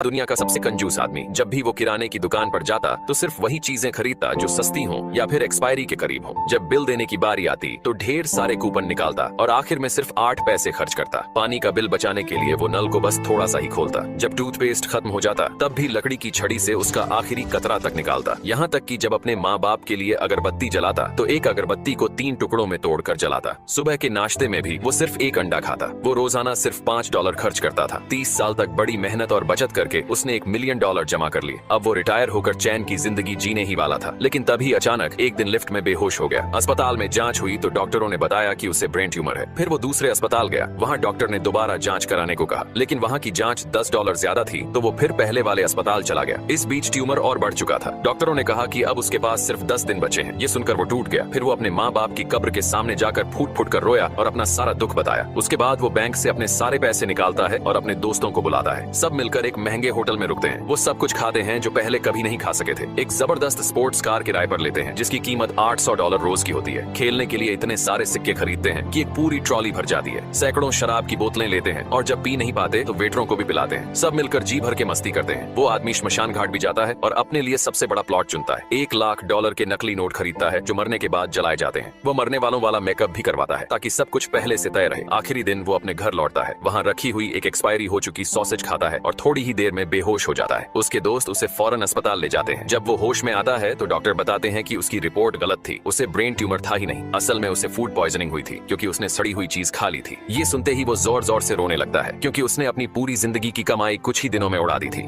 दुनिया का सबसे कंजूस आदमी। जब भी वो किराने की दुकान पर जाता तो सिर्फ वही चीजें खरीदता जो सस्ती हो या फिर एक्सपायरी के करीब हो। जब बिल देने की बारी आती तो ढेर सारे कूपन निकालता और आखिर में सिर्फ 8 पैसे खर्च करता। पानी का बिल बचाने के लिए वो नल को बस थोड़ा सा ही खोलता। जब टूथपेस्ट खत्म हो जाता तब भी लकड़ी की छड़ी से उसका आखिरी कतरा तक निकालता। यहाँ तक कि जब अपने माँ बाप के लिए अगरबत्ती जलाता तो एक अगरबत्ती को 3 टुकड़ों में तोड़कर जलाता। सुबह के नाश्ते में भी वो सिर्फ एक अंडा खाता। वो रोजाना सिर्फ $5 खर्च करता था। 30 साल तक बड़ी मेहनत और बचत करके उसने $1 मिलियन जमा कर लिए। अब वो रिटायर होकर चैन की जिंदगी जीने ही वाला था। लेकिन तभी अचानक एक दिन लिफ्ट में बेहोश हो गया। अस्पताल में जांच हुई तो डॉक्टरों ने बताया कि उसे ब्रेन ट्यूमर है। फिर वो दूसरे अस्पताल गया। वहाँ डॉक्टर ने दोबारा जांच कराने को कहा, लेकिन वहाँ की जांच $10 ज्यादा थी तो वो फिर पहले वाले अस्पताल चला गया। इस बीच ट्यूमर और बढ़ चुका था। डॉक्टरों ने कहा कि अब उसके पास सिर्फ 10 दिन बचे हैं। ये सुनकर वो टूट गया। फिर वो अपने माँ बाप की कब्र के सामने जाकर फूट फूट कर रोया और अपना सारा दुख बताया। उसके बाद वो बैंक से अपने सारे पैसे निकालता है और अपने दोस्तों को बुलाता है। सब मिलकर एक महंगे होटल में रुकते हैं। वो सब कुछ खाते हैं जो पहले कभी नहीं खा सके थे। एक जबरदस्त स्पोर्ट्स कार किराए पर लेते हैं जिसकी कीमत $800 रोज की होती है। खेलने के लिए इतने सारे सिक्के खरीदते हैं कि एक पूरी ट्रॉली भर जाती है। सैकड़ों शराब की बोतलें लेते हैं और जब पी नहीं पाते तो वेटरों को भी पिलाते हैं। सब मिलकर जी भर के मस्ती करते हैं। वो आदमी श्मशान घाट भी जाता है और अपने लिए सबसे बड़ा प्लॉट चुनता है। $1 लाख के नकली नोट खरीदता है जो मरने के बाद जलाए जाते हैं। वो मरने वालों वाला मेकअप भी करवाता है ताकि सब कुछ पहले से तय रहे। आखिरी दिन वो अपने घर लौटता है। वहाँ रखी हुई एक एक्सपायरी हो चुकी सॉसेज खाता है और थोड़ी ही देर में बेहोश हो जाता है। उसके दोस्त उसे फौरन अस्पताल ले जाते हैं। जब वो होश में आता है तो डॉक्टर बताते हैं कि उसकी रिपोर्ट गलत थी। उसे ब्रेन ट्यूमर था ही नहीं, असल में उसे फूड पॉइजनिंग हुई थी क्योंकि उसने सड़ी हुई चीज खा ली थी। ये सुनते ही वो जोर जोर से रोने लगता है क्योंकि उसने अपनी पूरी जिंदगी की कमाई कुछ ही दिनों में उड़ा दी थी।